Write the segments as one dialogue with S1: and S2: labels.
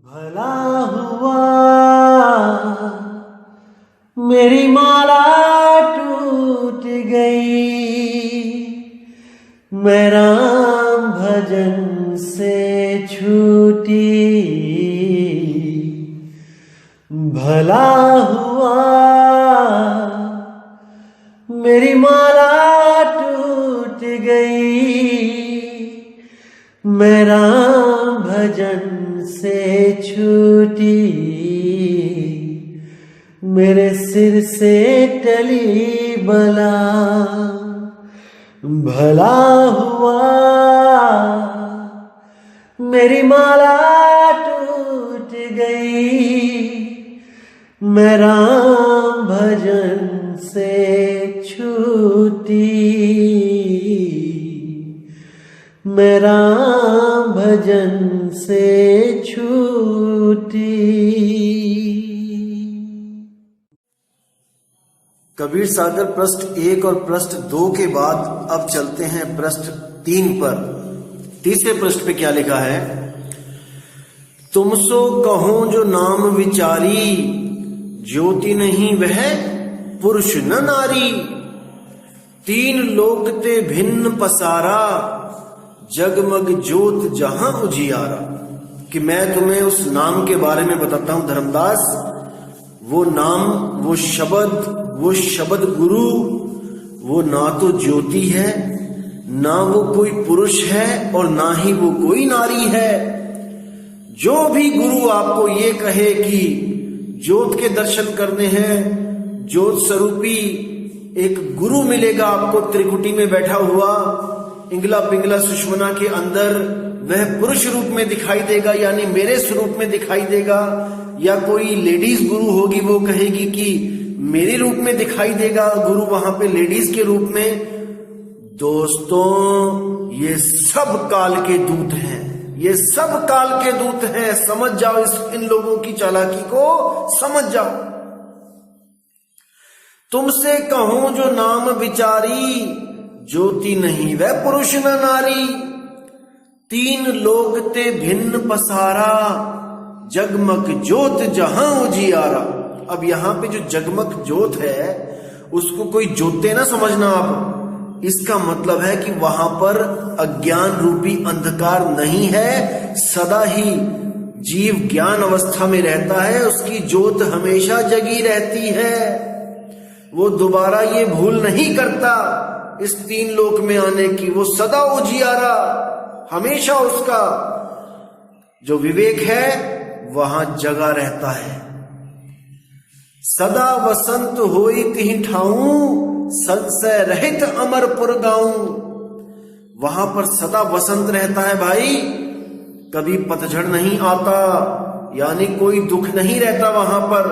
S1: भला हुआ मेरी माला टूट गई, मैं राम भजन से छूटी। भला हुआ मेरी माला टूट गई, मैं राम भजन से छूटी। मेरे सिर से टली बला, भला हुआ मेरी माला टूट गई, मैं राम भजन से छूटी। मैं राम भजन से छूटी।
S2: कबीर सागर पृष्ठ 1 और पृष्ठ 2 के बाद अब चलते हैं पृष्ठ 3 पर। तीसरे पृष्ठ पे क्या लिखा है? तुमसो कहो जो नाम विचारी, ज्योति नहीं वह पुरुष न नारी। 3 लोक ते भिन्न पसारा, जगमग ज्योत जहां उजियारा। कि मैं तुम्हें उस नाम के बारे में बताता हूं धर्मदास। वो नाम, वो शब्द गुरु, वो ना तो ज्योति है, ना वो कोई पुरुष है और ना ही वो कोई नारी है। जो भी गुरु आपको ये कहे कि ज्योत के दर्शन करने हैं, ज्योत स्वरूपी एक गुरु मिलेगा आपको त्रिकुटी में बैठा हुआ, इंगला पिंगला सुषमना के अंदर, वह पुरुष रूप में दिखाई देगा, यानी मेरे स्वरूप में दिखाई देगा। या कोई लेडीज गुरु होगी, वो कहेगी कि मेरे रूप में दिखाई देगा गुरु वहां पे लेडीज के रूप में। दोस्तों, ये सब काल के दूत हैं, ये सब काल के दूत हैं। समझ जाओ, इन लोगों की चालाकी को समझ जाओ। तुमसे कहूं जो नाम विचारी, ज्योति नहीं वह पुरुष न नारी। 3 लोक ते भिन्न पसारा, जगमग ज्योत जहां उजियारा। अब यहां पे जो जगमग ज्योत है उसको कोई ज्योते ना समझना आप। इसका मतलब है कि वहां पर अज्ञान रूपी अंधकार नहीं है, सदा ही जीव ज्ञान अवस्था में रहता है, उसकी ज्योत हमेशा जगी रहती है। वो दोबारा ये भूल नहीं करता इस 3 लोक में आने की, वो सदा उजियारा, हमेशा उसका जो विवेक है वहां जगा रहता है। सदा वसंत होई तिहि ठाऊं, संशय रहित अमरपुर गाऊं। वहां पर सदा वसंत रहता है भाई, कभी पतझड़ नहीं आता, यानी कोई दुख नहीं रहता वहां पर।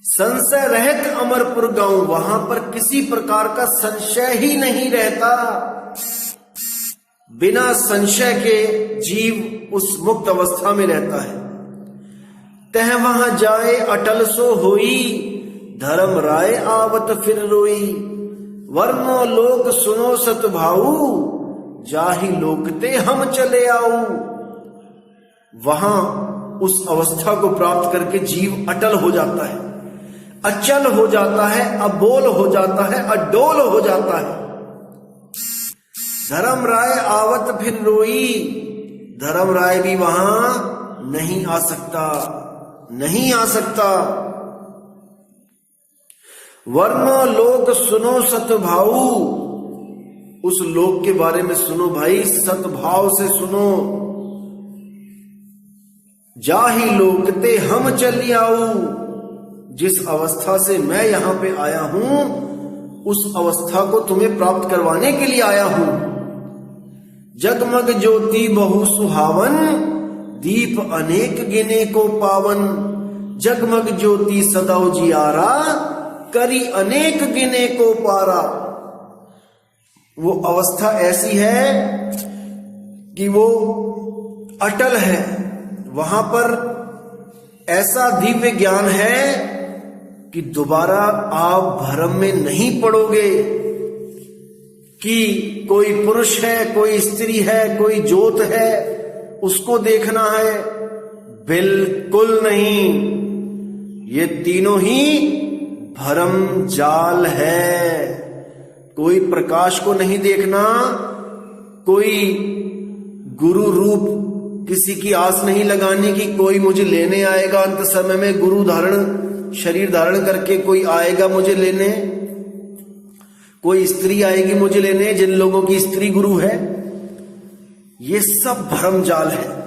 S2: संशय रहित अमरपुर गाऊं, वहां पर किसी प्रकार का संशय ही नहीं रहता। बिना संशय के जीव उस मुक्त अवस्था में रहता है। तह वहां जाए अटल सो होई, धर्म राय आवत फिर रोई। वर्णो लोक सुनो सत भाऊ, जाहि लोकते हम चले आऊ। वहां उस अवस्था को प्राप्त करके जीव अटल हो जाता है, अचल हो जाता है, अबोल हो जाता है, अडोल हो जाता है। धर्म राय आवत फिर रोई, धर्म राय भी वहां नहीं आ सकता, नहीं आ सकता। वर्णो लोक सुनो सतभाऊ, उस लोक के बारे में सुनो भाई, सतभाव से सुनो। जाहि लोकते हम चली आऊ, जिस अवस्था से मैं यहां पे आया हूं उस अवस्था को तुम्हें प्राप्त करवाने के लिए आया हूं। जगमग ज्योति बहु सुहावन, दीप अनेक गिने को पावन। जगमग ज्योति सदा उजियारा, करी अनेक गिने को पारा। वो अवस्था ऐसी है कि वो अटल है, वहां पर ऐसा दिव्य ज्ञान है कि दोबारा आप भ्रम में नहीं पड़ोगे कि कोई पुरुष है, कोई स्त्री है, कोई ज्योत है, उसको देखना है। बिल्कुल नहीं, ये तीनों ही भरम जाल है। कोई प्रकाश को नहीं देखना, कोई गुरु रूप किसी की आस नहीं लगानी कि कोई मुझे लेने आएगा अंत समय में, गुरु धारण शरीर धारण करके कोई आएगा मुझे लेने, कोई स्त्री आएगी मुझे लेने, जिन लोगों की स्त्री गुरु है। ये सब भ्रम जाल है।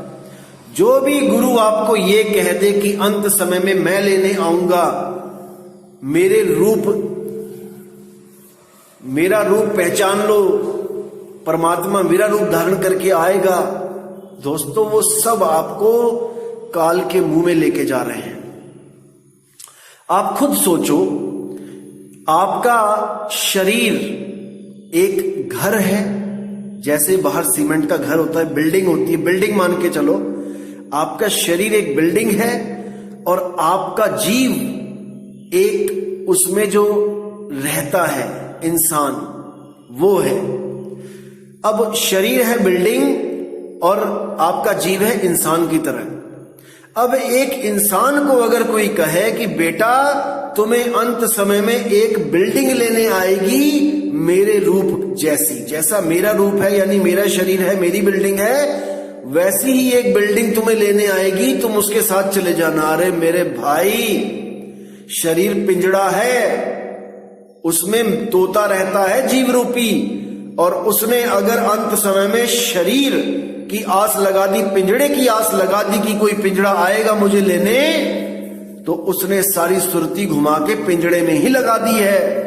S2: जो भी गुरु आपको ये कह दे कि अंत समय में मैं लेने आऊंगा, मेरा रूप पहचान लो, परमात्मा मेरा रूप धारण करके आएगा, दोस्तों वो सब आपको काल के मुंह में लेके जा रहे हैं। आप खुद सोचो, आपका शरीर एक घर है, जैसे बाहर सीमेंट का घर होता है, बिल्डिंग होती है, बिल्डिंग मान के चलो, आपका शरीर एक बिल्डिंग है और आपका जीव एक उसमें जो रहता है इंसान, वो है। अब शरीर है बिल्डिंग और आपका जीव है इंसान की तरह। अब एक इंसान को अगर कोई कहे कि बेटा तुम्हें अंत समय में एक बिल्डिंग लेने आएगी मेरे रूप जैसी, जैसा मेरा रूप है यानी मेरा शरीर है, मेरी बिल्डिंग है, वैसी ही एक बिल्डिंग तुम्हें लेने आएगी, तुम उसके साथ चले जाना। अरे मेरे भाई, शरीर पिंजड़ा है, उसमें तोता रहता है जीव रूपी, और उसने अगर अंत समय में शरीर की आस लगा दी, पिंजड़े की आस लगा दी कि कोई पिंजड़ा आएगा मुझे लेने, तो उसने सारी सुरती घुमा के पिंजड़े में ही लगा दी है,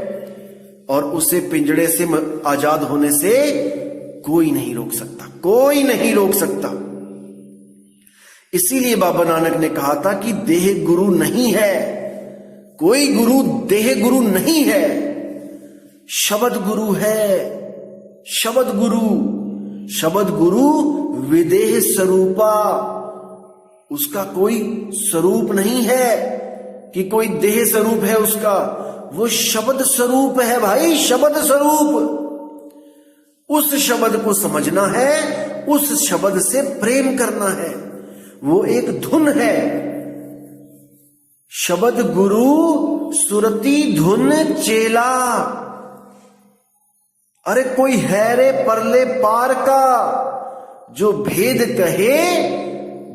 S2: और उसे पिंजड़े से आजाद होने से कोई नहीं रोक सकता, कोई नहीं रोक सकता। इसीलिए बाबा नानक ने कहा था कि देह गुरु नहीं है, कोई गुरु देह गुरु नहीं है, शब्द गुरु है। शब्द गुरु, शब्द गुरु विदेह स्वरूपा, उसका कोई स्वरूप नहीं है कि कोई देह स्वरूप है उसका, वो शब्द स्वरूप है भाई, शब्द स्वरूप। उस शब्द को समझना है, उस शब्द से प्रेम करना है, वो एक धुन है। शब्द गुरु सुरती धुन चेला। अरे कोई है रे परले पार का, जो भेद कहे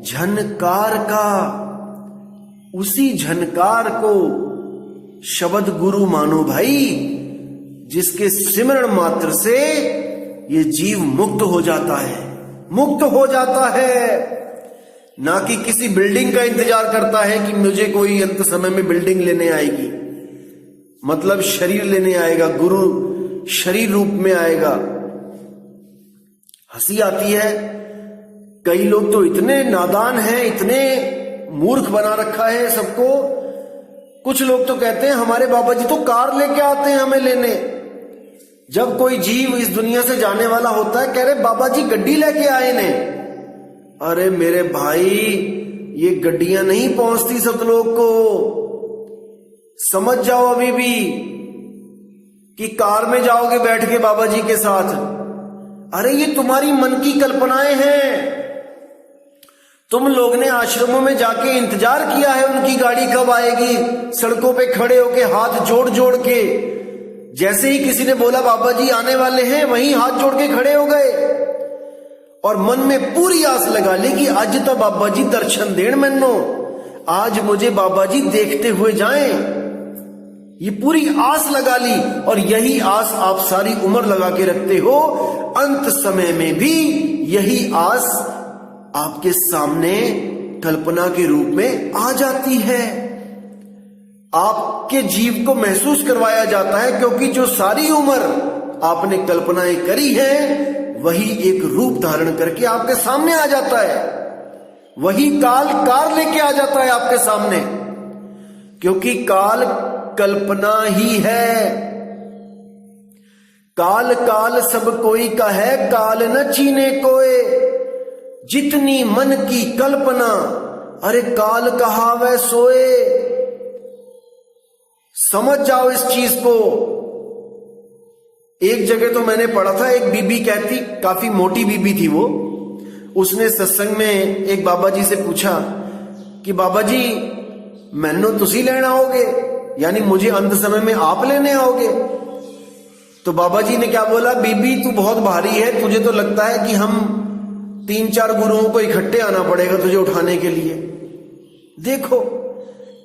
S2: झनकार का, उसी झनकार को शब्द गुरु मानो भाई, जिसके सिमरण मात्र से ये जीव मुक्त हो जाता है, मुक्त हो जाता है। ना कि किसी बिल्डिंग का इंतजार करता है कि मुझे कोई अंत समय में बिल्डिंग लेने आएगी, मतलब शरीर लेने आएगा, गुरु शरीर रूप में आएगा। हंसी आती है, कई लोग तो इतने नादान हैं, इतने मूर्ख बना रखा है सबको। कुछ लोग तो कहते हैं हमारे बाबा जी तो कार लेके आते हैं हमें लेने। जब कोई जीव इस दुनिया से जाने वाला होता है, कह रहे बाबा जी गड्डी लेके आए ने। अरे मेरे भाई, ये गड्डियां नहीं पहुंचती सतलोक को, समझ जाओ अभी भी कि कार में जाओगे बैठ के बाबा जी के साथ। अरे ये तुम्हारी मन की कल्पनाएं हैं। तुम लोग ने आश्रमों में जाके इंतजार किया है उनकी गाड़ी कब आएगी, सड़कों पे खड़े होके हाथ जोड़ जोड़ के। जैसे ही किसी ने बोला बाबा जी आने वाले हैं, वहीं हाथ जोड़ के खड़े हो गए और मन में पूरी आस लगा ली कि आज तो बाबा जी दर्शन देण मैनो, आज मुझे बाबा जी देखते हुए जाएं। ये पूरी आस लगा ली, और यही आस आप सारी उम्र लगा के रखते हो। अंत समय में भी यही आस आपके सामने कल्पना के रूप में आ जाती है, आपके जीव को महसूस करवाया जाता है, क्योंकि जो सारी उम्र आपने कल्पनाएं करी है वही एक रूप धारण करके आपके सामने आ जाता है। वही काल कार लेके आ जाता है आपके सामने, क्योंकि काल कल्पना ही है। काल काल सब कोई का है, काल न चीने कोय, जितनी मन की कल्पना, अरे काल कहावै सोए। समझ जाओ इस चीज को। एक जगह तो मैंने पढ़ा था, एक बीबी कहती, काफी मोटी बीबी थी वो, उसने सत्संग में एक बाबा जी से पूछा कि बाबा जी मैनू तुसी लेना आओगे, यानी मुझे अंत समय में आप लेने आओगे। तो बाबा जी ने क्या बोला, बीबी तू बहुत भारी है, तुझे तो लगता है कि हम 3-4 गुरुओं को इकट्ठे आना पड़ेगा तुझे उठाने के लिए। देखो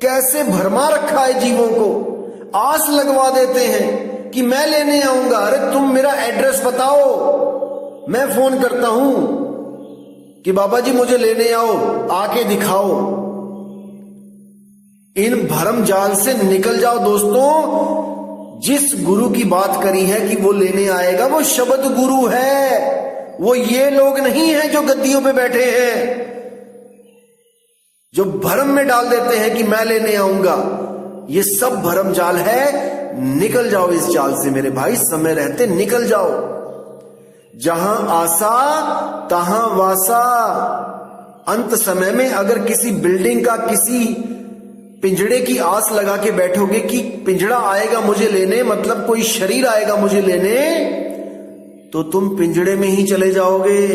S2: कैसे भरमा रखा है जीवों को, आस लगवा देते हैं कि मैं लेने आऊंगा। अरे तुम मेरा एड्रेस बताओ, मैं फोन करता हूं कि बाबा जी मुझे लेने आओ, आके दिखाओ। इन भरम जाल से निकल जाओ दोस्तों। जिस गुरु की बात करी है कि वो लेने आएगा, वो शब्द गुरु है, वो ये लोग नहीं हैं जो गद्दियों पे बैठे हैं, जो भरम में डाल देते हैं कि मैं लेने आऊंगा। ये सब भरम जाल है। निकल जाओ इस जाल से मेरे भाई, समय रहते निकल जाओ। जहां आशा तहां वासा। अंत समय में अगर किसी बिल्डिंग का, किसी पिंजड़े की आस लगा के बैठोगे कि पिंजड़ा आएगा मुझे लेने, मतलब कोई शरीर आएगा मुझे लेने, तो तुम पिंजड़े में ही चले जाओगे।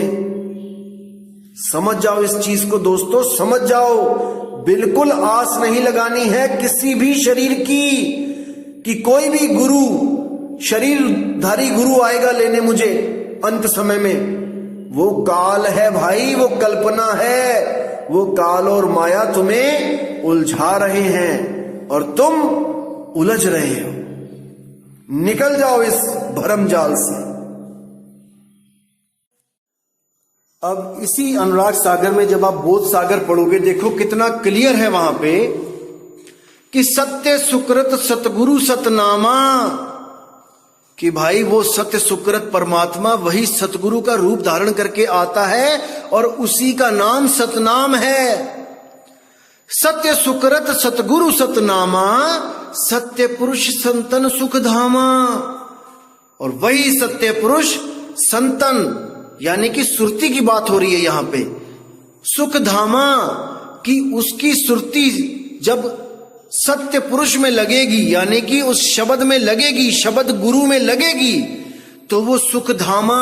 S2: समझ जाओ इस चीज को दोस्तों, समझ जाओ। बिल्कुल आस नहीं लगानी है किसी भी शरीर की कि कोई भी गुरु, शरीरधारी गुरु आएगा लेने मुझे अंत समय में। वो काल है भाई, वो कल्पना है। वो काल और माया तुम्हें उलझा रहे हैं और तुम उलझ रहे हो। निकल जाओ इस भरम जाल से। अब इसी अनुराग सागर में जब आप बोध सागर पढ़ोगे, देखो कितना क्लियर है वहां पे कि सत्य सुकृत सतगुरु सतनामा, कि भाई वो सत्य सुकृत परमात्मा वही सतगुरु का रूप धारण करके आता है और उसी का नाम सतनाम है। सत्य सुकृत सतगुरु सतनामा, सत्य पुरुष संतन सुखधामा। और वही सत्य पुरुष संतन, यानी कि सुरती की बात हो रही है यहां पे, सुखधामा, कि उसकी सुरती जब सत्य पुरुष में लगेगी, यानी कि उस शब्द में लगेगी, शब्द गुरु में लगेगी, तो वो सुखधामा,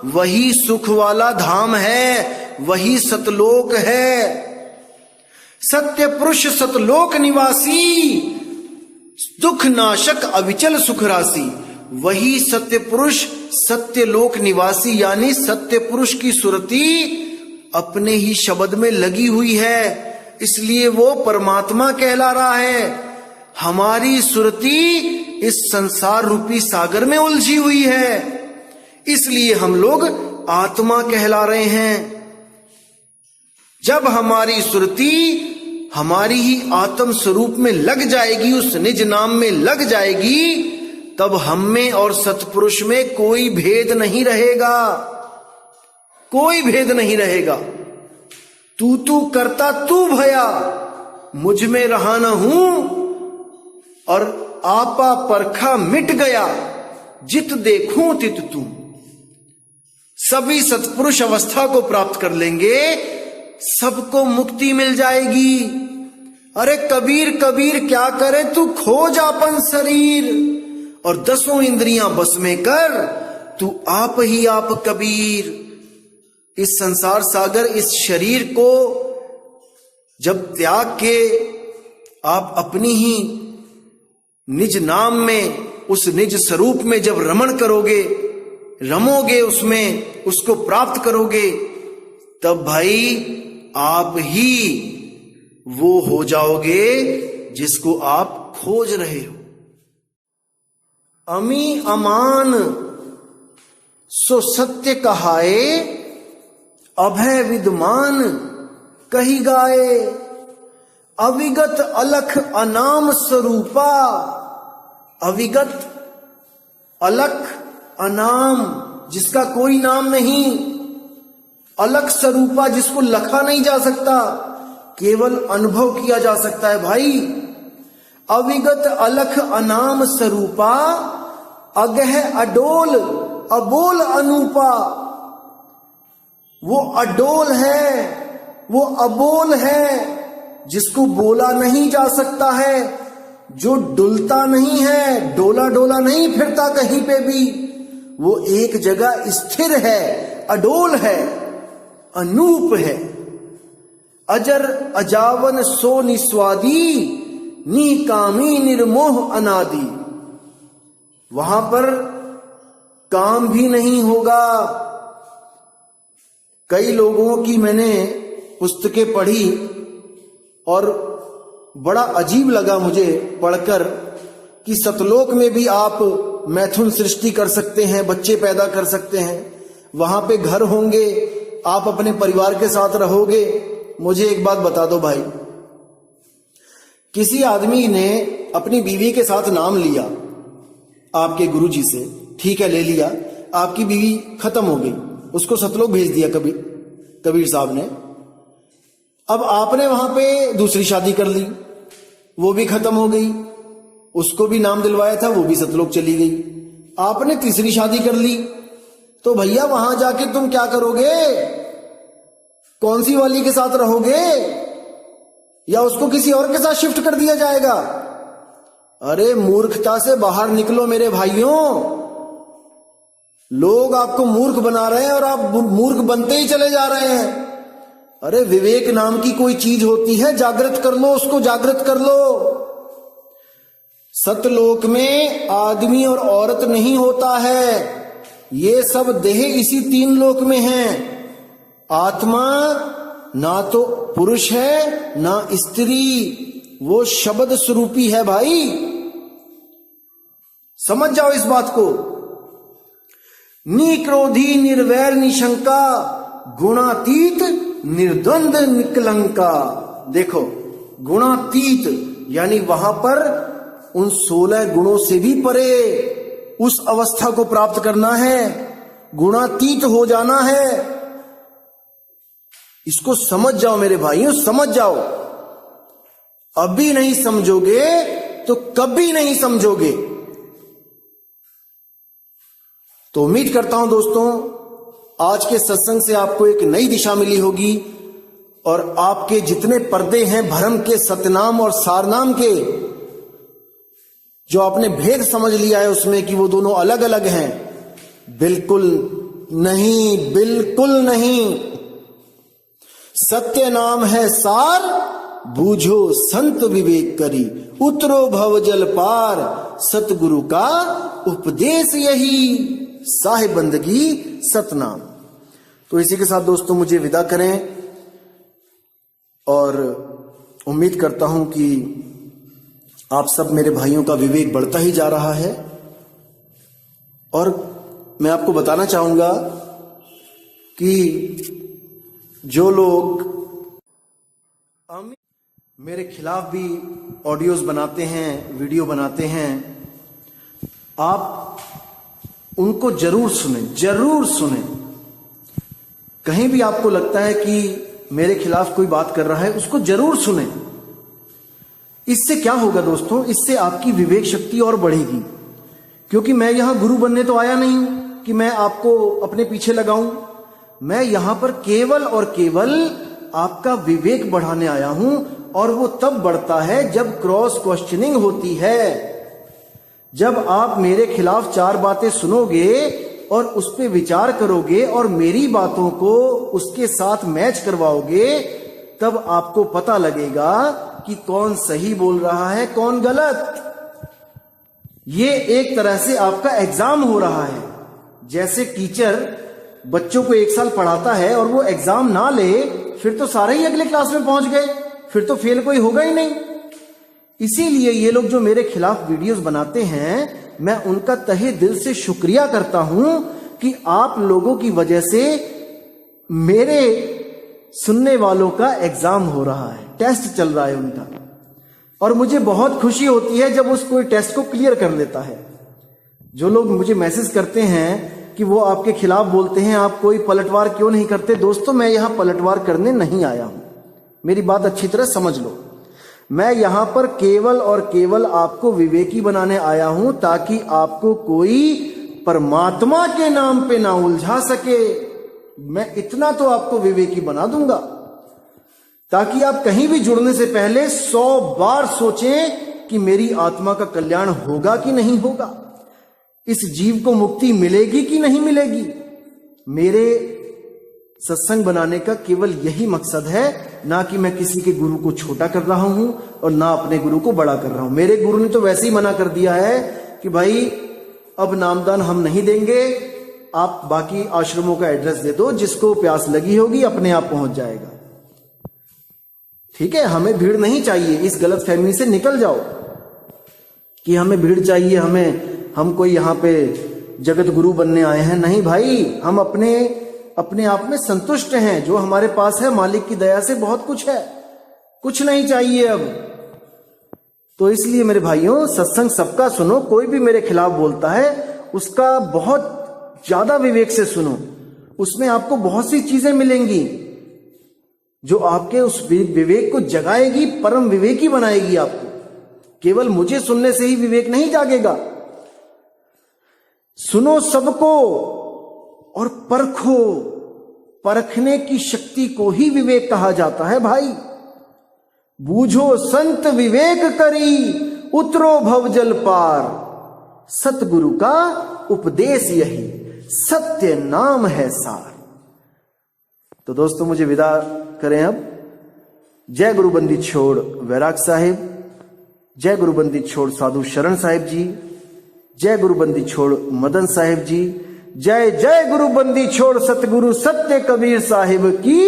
S2: वही सुख वाला धाम है, वही सतलोक है। सत्य पुरुष सतलोक निवासी, दुख नाशक अविचल सुख राशि। वही सत्य पुरुष सत्य लोक निवासी, यानी सत्य पुरुष की सुरती अपने ही शब्द में लगी हुई है, इसलिए वो परमात्मा कहला रहा है। हमारी सुरती इस संसार रूपी सागर में उलझी हुई है, इसलिए हम लोग आत्मा कहला रहे हैं। जब हमारी सुरती हमारी ही आत्म स्वरूप में लग जाएगी, उस निज नाम में लग जाएगी, तब हम में और सतपुरुष में कोई भेद नहीं रहेगा, कोई भेद नहीं रहेगा। तू तू करता तू भया, मुझ में रहा न हूं, और आपा परखा मिट गया, जित देखूं तित तू। सभी सतपुरुष अवस्था को प्राप्त कर लेंगे, सबको मुक्ति मिल जाएगी। अरे कबीर कबीर क्या करे तू, खोज आपन शरीर और 10 इंद्रियां बस में कर, तू आप ही आप कबीर। इस संसार सागर, इस शरीर को जब त्याग के आप अपनी ही निज नाम में, उस निज स्वरूप में जब रमण करोगे, रमोगे उसमें, उसको प्राप्त करोगे, तब भाई आप ही वो हो जाओगे जिसको आप खोज रहे हो। अमी अमान सो सत्य कहाए, अभय विद्मान कही गाए। अविगत अलख अनाम स्वरूपा, अविगत अलख अनाम, जिसका कोई नाम नहीं, अलख स्वरूपा, जिसको लखा नहीं जा सकता, केवल अनुभव किया जा सकता है भाई। अविगत अलख अनाम स्वरूपा, अगह अडोल अबोल अनूपा। वो अडोल है, वो अबोल है, जिसको बोला नहीं जा सकता है, जो डुलता नहीं है, डोला डोला नहीं फिरता कहीं पे भी, वो एक जगह स्थिर है, अडोल है, अनूप है। अजर अजावन सो निस्वादी, निकामी निर्मोह अनादि। वहां पर काम भी नहीं होगा। कई लोगों की मैंने पुस्तकें पढ़ी और बड़ा अजीब लगा मुझे पढ़कर कि सतलोक में भी आप मैथुन सृष्टि कर सकते हैं, बच्चे पैदा कर सकते हैं, वहां पे घर होंगे, आप अपने परिवार के साथ रहोगे। मुझे एक बात बता दो भाई, किसी आदमी ने अपनी बीवी के साथ नाम लिया आपके गुरुजी से, ठीक है ले लिया, आपकी बीवी खत्म हो गई, उसको सतलोक भेज दिया कबीर साहब ने। अब आपने वहां पे दूसरी शादी कर ली, वो भी खत्म हो गई, उसको भी नाम दिलवाया था, वो भी सतलोक चली गई। आपने तीसरी शादी कर ली, तो भैया वहां जाके तुम क्या करोगे? कौन सी वाली के साथ रहोगे? या उसको किसी और के साथ शिफ्ट कर दिया जाएगा? अरे मूर्खता से बाहर निकलो मेरे भाइयों। लोग आपको मूर्ख बना रहे हैं और आप मूर्ख बनते ही चले जा रहे हैं। अरे विवेक नाम की कोई चीज होती है, जागृत कर लो उसको, जागृत कर लो। सतलोक में आदमी और औरत नहीं होता है, ये सब देह इसी 3 लोक में हैं। आत्मा ना तो पुरुष है ना स्त्री, वो शब्द स्वरूपी है भाई, समझ जाओ इस बात को। निक्रोधी निर्वैर निशंका, गुणातीत निर्द्वंद निकलंका। देखो गुणातीत यानी वहां पर उन 16 गुणों से भी परे उस अवस्था को प्राप्त करना है, गुणातीत हो जाना है। इसको समझ जाओ मेरे भाइयों, समझ जाओ। अभी नहीं समझोगे तो कभी नहीं समझोगे। तो उम्मीद करता हूं दोस्तों आज के सत्संग से आपको एक नई दिशा मिली होगी और आपके जितने पर्दे हैं भ्रम के, सतनाम और सारनाम के, जो आपने भेद समझ लिया है उसमें कि वो दोनों अलग अलग हैं, बिल्कुल नहीं, बिल्कुल नहीं। सत्य नाम है सार, बूझो संत विवेक करी, उतरो भव जल पार, सतगुरु का उपदेश यही, साहिब बंदगी सतनाम। तो इसी के साथ दोस्तों मुझे विदा करें और उम्मीद करता हूं कि आप सब मेरे भाइयों का विवेक बढ़ता ही जा रहा है। और मैं आपको बताना चाहूंगा कि जो लोग मेरे खिलाफ भी ऑडियोज बनाते हैं, वीडियो बनाते हैं, आप उनको जरूर सुने, जरूर सुने। कहीं भी आपको लगता है कि मेरे खिलाफ कोई बात कर रहा है, उसको जरूर सुने। इससे क्या होगा दोस्तों, इससे आपकी विवेक शक्ति और बढ़ेगी। क्योंकि मैं यहां गुरु बनने तो आया नहीं हूं कि मैं आपको अपने पीछे लगाऊं। मैं यहां पर केवल और केवल आपका विवेक बढ़ाने आया हूं, और वो तब बढ़ता है जब क्रॉस क्वेश्चनिंग होती है। जब आप मेरे खिलाफ 4 बातें सुनोगे और उस पर विचार करोगे और मेरी बातों को उसके साथ मैच करवाओगे, तब आपको पता लगेगा कि कौन सही बोल रहा है, कौन गलत। ये एक तरह से आपका एग्जाम हो रहा है। जैसे टीचर बच्चों को 1 साल पढ़ाता है और वो एग्जाम ना ले, फिर तो सारे ही अगले क्लास में पहुंच गए, फिर तो फेल कोई होगा ही नहीं। इसीलिए ये लोग जो मेरे खिलाफ वीडियोस बनाते हैं, मैं उनका तहे दिल से शुक्रिया करता हूं कि आप लोगों की वजह से मेरे सुनने वालों का एग्जाम हो रहा है, टेस्ट चल रहा है उनका। और मुझे बहुत खुशी होती है जब उस कोई टेस्ट को क्लियर कर लेता है। जो लोग मुझे मैसेज करते हैं कि वो आपके खिलाफ बोलते हैं, आप कोई पलटवार क्यों नहीं करते? दोस्तों मैं यहां पलटवार करने नहीं आया हूं, मेरी बात अच्छी तरह समझ लो। मैं यहां पर केवल और केवल आपको विवेकी बनाने आया हूं, ताकि आपको कोई परमात्मा के नाम पे ना उलझा सके। मैं इतना तो आपको विवेकी बना दूंगा, ताकि आप कहीं भी जुड़ने से पहले 100 बार सोचें कि मेरी आत्मा का कल्याण होगा कि नहीं होगा, इस जीव को मुक्ति मिलेगी कि नहीं मिलेगी। मेरे सत्संग बनाने का केवल यही मकसद है, ना कि मैं किसी के गुरु को छोटा कर रहा हूं और ना अपने गुरु को बड़ा कर रहा हूं। मेरे गुरु ने तो वैसे ही मना कर दिया है कि भाई अब नामदान हम नहीं देंगे, आप बाकी आश्रमों का एड्रेस दे दो, जिसको प्यास लगी होगी अपने आप पहुंच जाएगा। ठीक है, हमें भीड़ नहीं चाहिए। इस गलतफहमी से निकल जाओ कि हमें भीड़ चाहिए, हम कोई यहां पे जगत गुरु बनने आए हैं। नहीं भाई, हम अपने आप में संतुष्ट हैं। जो हमारे पास है मालिक की दया से बहुत कुछ है, कुछ नहीं चाहिए अब। तो इसलिए मेरे भाइयों, सत्संग सबका सुनो। कोई भी मेरे खिलाफ बोलता है उसका बहुत ज्यादा विवेक से सुनो, उसमें आपको बहुत सी चीजें मिलेंगी जो आपके उस विवेक को जगाएगी, परम विवेकी बनाएगी आपको। केवल मुझे सुनने से ही विवेक नहीं जागेगा। सुनो सबको और परखो। परखने की शक्ति को ही विवेक कहा जाता है भाई। बूझो संत विवेक करी, उतरो भवजल पार। सतगुरु का उपदेश यही, सत्य नाम है सार। तो दोस्तों, मुझे विदा करें अब। जय गुरुबंदी छोड़ वैराग साहिब, जय गुरुबंदी छोड़ साधु शरण साहिब जी, जय गुरुबंदी छोड़ मदन साहिब जी, जय जय गुरुबंदी छोड़ सतगुरु सत्य कबीर साहिब की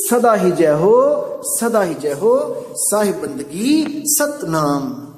S2: सदा ही जय हो, सदा ही जय हो। साहिब बंदगी सतनाम।